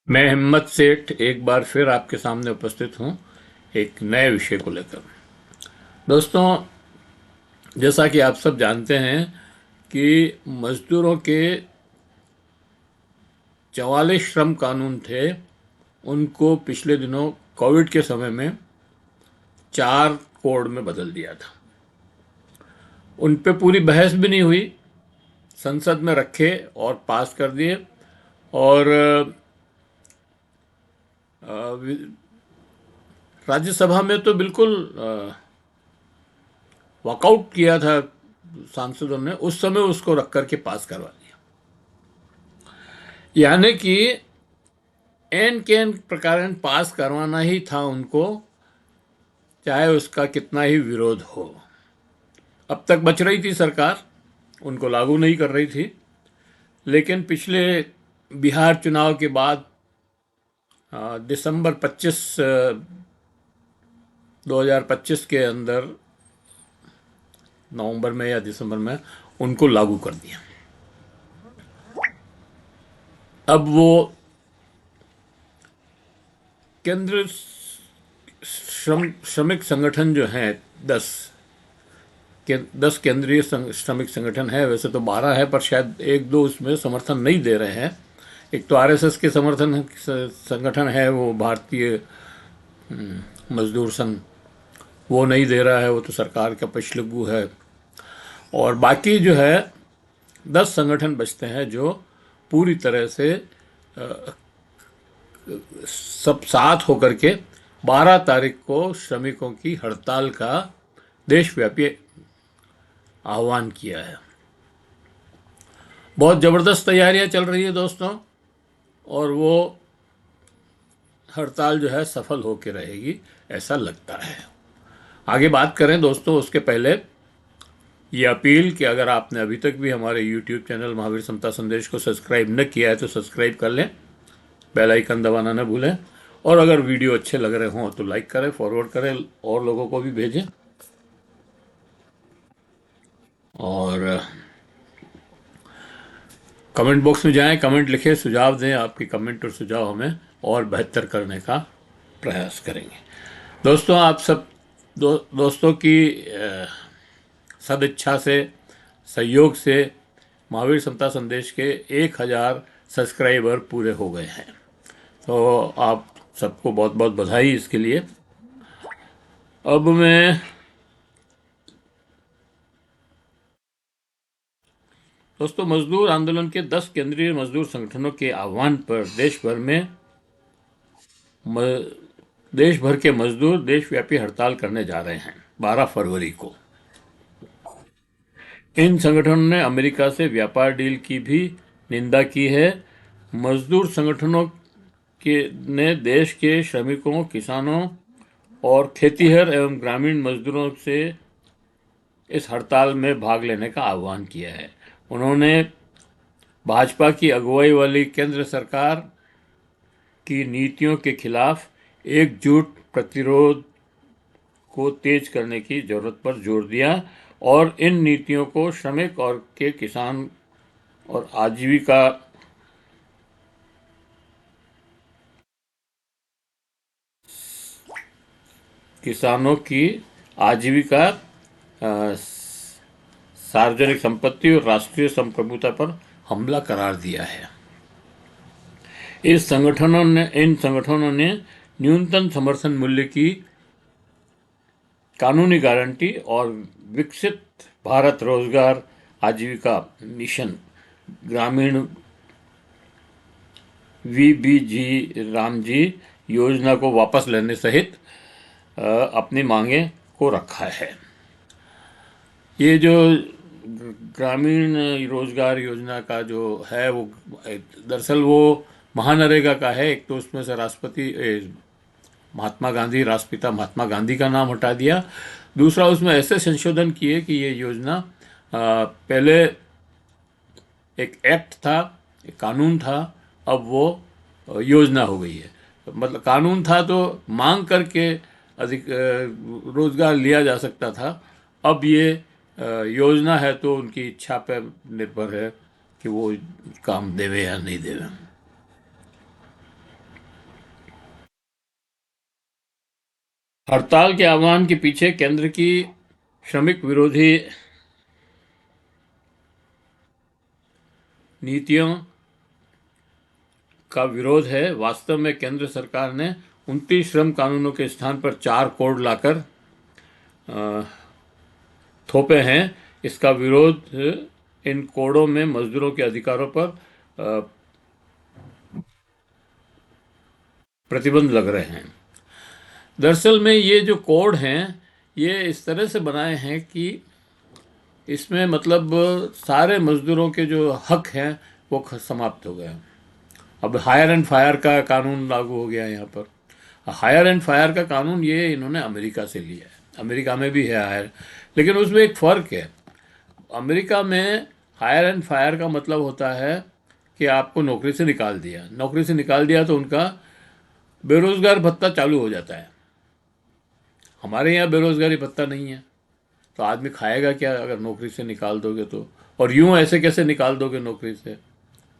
मैं हिम्मत सेठ एक बार फिर आपके सामने उपस्थित हूँ एक नए विषय को लेकर। दोस्तों, जैसा कि आप सब जानते हैं कि मजदूरों के 44 श्रम कानून थे, उनको पिछले दिनों कोविड के समय में 4 कोड में बदल दिया था। उन पे पूरी बहस भी नहीं हुई, संसद में रखे और पास कर दिए। और राज्यसभा में तो बिल्कुल वॉकआउट किया था सांसदों ने, उस समय उसको रख करके पास करवा दिया। यानी कि एन के एन प्रकार पास करवाना ही था उनको, चाहे उसका कितना ही विरोध हो। अब तक बच रही थी सरकार, उनको लागू नहीं कर रही थी, लेकिन पिछले बिहार चुनाव के बाद दिसंबर 25 2025 के अंदर, नवंबर में या दिसंबर में उनको लागू कर दिया। अब वो केंद्र श्रमिक संगठन जो हैं, 10 केंद्रीय श्रमिक संगठन है। वैसे तो 12 है, पर शायद एक दो उसमें समर्थन नहीं दे रहे हैं। एक तो आरएसएस के संगठन है, वो भारतीय मजदूर संघ, वो नहीं दे रहा है, वो तो सरकार का पछलग्गू है। और बाकी जो है 10 संगठन बचते हैं जो पूरी तरह से सब साथ होकर के 12 तारीख को श्रमिकों की हड़ताल का देशव्यापी आह्वान किया है। बहुत ज़बरदस्त तैयारियां चल रही है दोस्तों, और वो हड़ताल जो है सफल होकर रहेगी, ऐसा लगता है। आगे बात करें दोस्तों, उसके पहले ये अपील कि अगर आपने अभी तक भी हमारे यूट्यूब चैनल महावीर समता संदेश को सब्सक्राइब न किया है तो सब्सक्राइब कर लें, बेल आइकन दबाना न भूलें, और अगर वीडियो अच्छे लग रहे हों तो लाइक करें, फॉरवर्ड करें, और लोगों को भी भेजें। और कमेंट बॉक्स में जाएं, कमेंट लिखें, सुझाव दें। आपके कमेंट और सुझाव हमें और बेहतर करने का प्रयास करेंगे। दोस्तों, आप सब दोस्तों की सदिच्छा से, सहयोग से महावीर समता संदेश के 1000 सब्सक्राइबर पूरे हो गए हैं। तो आप सबको बहुत बहुत बधाई इसके लिए। अब मैं दोस्तों, मजदूर आंदोलन के 10 केंद्रीय मजदूर संगठनों के आह्वान पर देश भर के मजदूर देशव्यापी हड़ताल करने जा रहे हैं 12 फरवरी को। इन संगठनों ने अमेरिका से व्यापार डील की भी निंदा की है। मजदूर संगठनों के ने देश के श्रमिकों, किसानों और खेतीहर एवं ग्रामीण मजदूरों से इस हड़ताल में भाग लेने का आह्वान किया है। उन्होंने भाजपा की अगुवाई वाली केंद्र सरकार की नीतियों के खिलाफ एकजुट प्रतिरोध को तेज करने की जरूरत पर जोर दिया, और इन नीतियों को श्रमिक और के किसान और आजीविका किसानों की आजीविका, सार्वजनिक संपत्ति और राष्ट्रीय संप्रभुता पर हमला करार दिया है। इन संगठनों ने न्यूनतम समर्थन मूल्य की कानूनी गारंटी और विकसित भारत रोजगार आजीविका मिशन ग्रामीण वीबीजी रामजी योजना को वापस लेने सहित अपनी मांगे को रखा है। ये जो ग्रामीण रोजगार योजना का जो है, वो दरअसल वो महानरेगा का है। एक तो उसमें से महात्मा गांधी, राष्ट्रपिता महात्मा गांधी का नाम हटा दिया। दूसरा, उसमें ऐसे संशोधन किए कि ये योजना पहले एक एक्ट था, एक कानून था, अब वो योजना हो गई है। मतलब कानून था तो मांग करके अधिक रोजगार लिया जा सकता था, अब ये योजना है तो उनकी इच्छा पर निर्भर है कि वो काम देवे या नहीं देवे। हड़ताल के आह्वान के पीछे केंद्र की श्रमिक विरोधी नीतियों का विरोध है। वास्तव में केंद्र सरकार ने 29 श्रम कानूनों के स्थान पर 4 कोड लाकर थोपे हैं। इसका विरोध इन कोडों में मजदूरों के अधिकारों पर प्रतिबंध लग रहे हैं। दरअसल में ये जो कोड हैं ये इस तरह से बनाए हैं कि इसमें मतलब सारे मजदूरों के जो हक हैं वो समाप्त हो गए। अब हायर एंड फायर का कानून लागू हो गया यहाँ पर। हायर एंड फायर का कानून ये इन्होंने अमेरिका से लिया है। अमेरिका में भी है हायर, लेकिन उसमें एक फ़र्क है। अमेरिका में हायर एंड फायर का मतलब होता है कि आपको नौकरी से निकाल दिया। नौकरी से निकाल दिया तो उनका बेरोज़गार भत्ता चालू हो जाता है। हमारे यहाँ बेरोज़गारी भत्ता नहीं है, तो आदमी खाएगा क्या अगर नौकरी से निकाल दोगे तो। और यूँ ऐसे कैसे निकाल दोगे नौकरी से,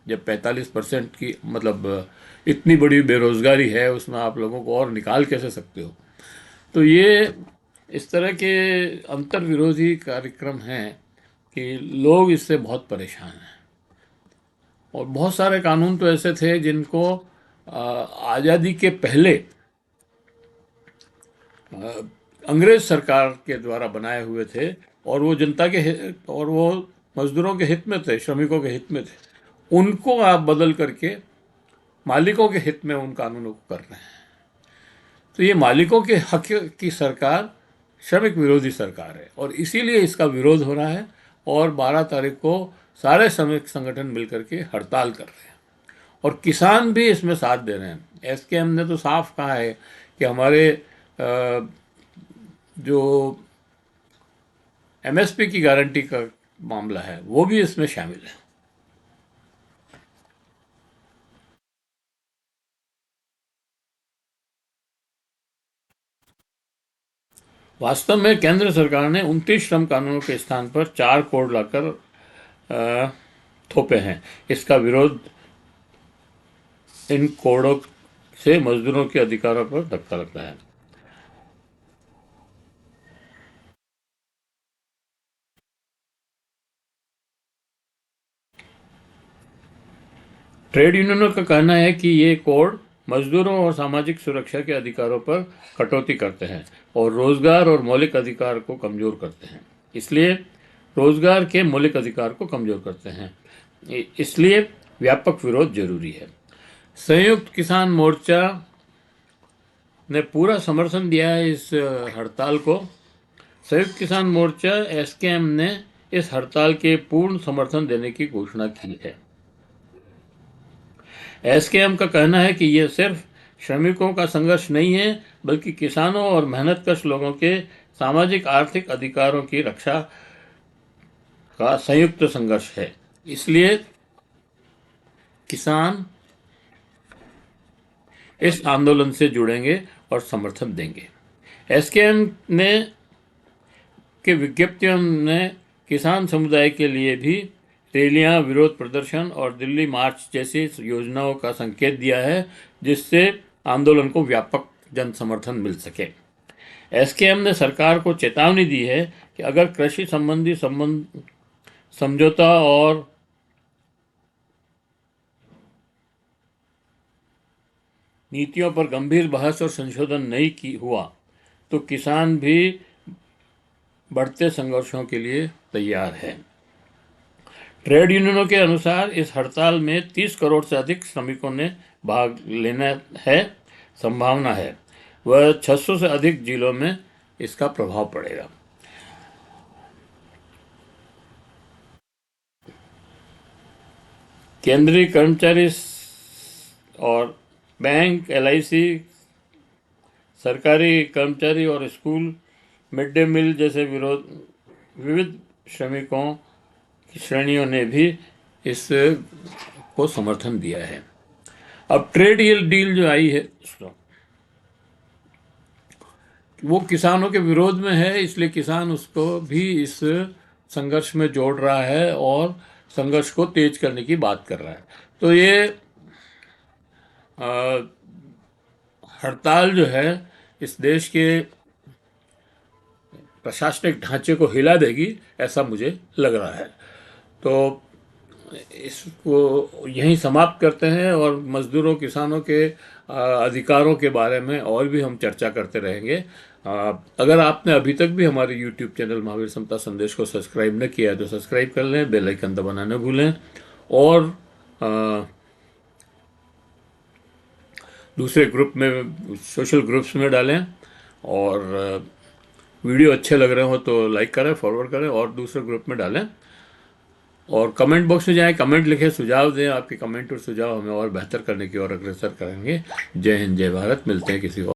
जब 45% की मतलब इतनी बड़ी बेरोज़गारी है, उसमें आप लोगों को और निकाल कैसे सकते हो। तो ये इस तरह के अंतर विरोधी कार्यक्रम हैं कि लोग इससे बहुत परेशान हैं। और बहुत सारे कानून तो ऐसे थे जिनको आज़ादी के पहले अंग्रेज सरकार के द्वारा बनाए हुए थे, और वो जनता के और वो मजदूरों के हित में थे, श्रमिकों के हित में थे। उनको आप बदल करके मालिकों के हित में उन कानूनों को कर रहे हैं। तो ये मालिकों के हक की सरकार श्रमिक विरोधी सरकार है, और इसीलिए इसका विरोध हो रहा है। और 12 तारीख को सारे श्रमिक संगठन मिलकर के हड़ताल कर रहे हैं, और किसान भी इसमें साथ दे रहे हैं। एसकेएम ने तो साफ कहा है कि हमारे जो एमएसपी की गारंटी का मामला है वो भी इसमें शामिल है। वास्तव में केंद्र सरकार ने 29 श्रम कानूनों के स्थान पर 4 कोड लाकर थोपे हैं। इसका विरोध इन कोडों से मजदूरों के अधिकारों पर धक्का लगता है। ट्रेड यूनियनों का कहना है कि ये कोड मजदूरों और सामाजिक सुरक्षा के अधिकारों पर कटौती करते हैं और रोजगार और मौलिक अधिकार को कमजोर करते हैं। इसलिए रोजगार के मौलिक अधिकार को कमजोर करते हैं, इसलिए व्यापक विरोध जरूरी है। संयुक्त किसान मोर्चा ने पूरा समर्थन दिया है इस हड़ताल को। संयुक्त किसान मोर्चा एसकेएम ने इस हड़ताल के पूर्ण समर्थन देने की घोषणा की है। एसकेएम का कहना है कि यह सिर्फ श्रमिकों का संघर्ष नहीं है, बल्कि किसानों और मेहनतकश लोगों के सामाजिक आर्थिक अधिकारों की रक्षा का संयुक्त संघर्ष है। इसलिए किसान इस आंदोलन से जुड़ेंगे और समर्थन देंगे। एसकेएम ने के विज्ञप्तियों ने किसान समुदाय के लिए भी रैलियां, विरोध प्रदर्शन और दिल्ली मार्च जैसी योजनाओं का संकेत दिया है, जिससे आंदोलन को व्यापक जन समर्थन मिल सके। एसकेएम ने सरकार को चेतावनी दी है कि अगर कृषि संबंधी समझौता और नीतियों पर गंभीर बहस और संशोधन नहीं हुआ तो किसान भी बढ़ते संघर्षों के लिए तैयार है। ट्रेड यूनियनों के अनुसार इस हड़ताल में 30 करोड़ से अधिक श्रमिकों ने भाग लेना है। संभावना है वह 600 से अधिक जिलों में इसका प्रभाव पड़ेगा। केंद्रीय कर्मचारी और बैंक, एलआईसी, सरकारी कर्मचारी और स्कूल, मिड डे मील जैसे विविध श्रमिकों की श्रेणियों ने भी इस को समर्थन दिया है। अब ट्रेड डील जो आई है वो किसानों के विरोध में है, इसलिए किसान उसको भी इस संघर्ष में जोड़ रहा है और संघर्ष को तेज करने की बात कर रहा है। तो ये हड़ताल जो है इस देश के प्रशासनिक ढांचे को हिला देगी, ऐसा मुझे लग रहा है। तो इसको यहीं समाप्त करते हैं और मज़दूरों किसानों के अधिकारों के बारे में और भी हम चर्चा करते रहेंगे। अगर आपने अभी तक भी हमारे YouTube चैनल महावीर समता संदेश को सब्सक्राइब न किया है तो सब्सक्राइब कर लें, बेल आइकन दबाना न भूलें और दूसरे ग्रुप में, सोशल ग्रुप्स में डालें। और वीडियो अच्छे लग रहे हो तो लाइक करें, फॉरवर्ड करें और दूसरे ग्रुप में डालें। और कमेंट बॉक्स में जाएं, कमेंट लिखें, सुझाव दें। आपके कमेंट और सुझाव हमें और बेहतर करने की ओर अग्रसर करेंगे। जय हिंद, जय भारत। मिलते हैं किसी और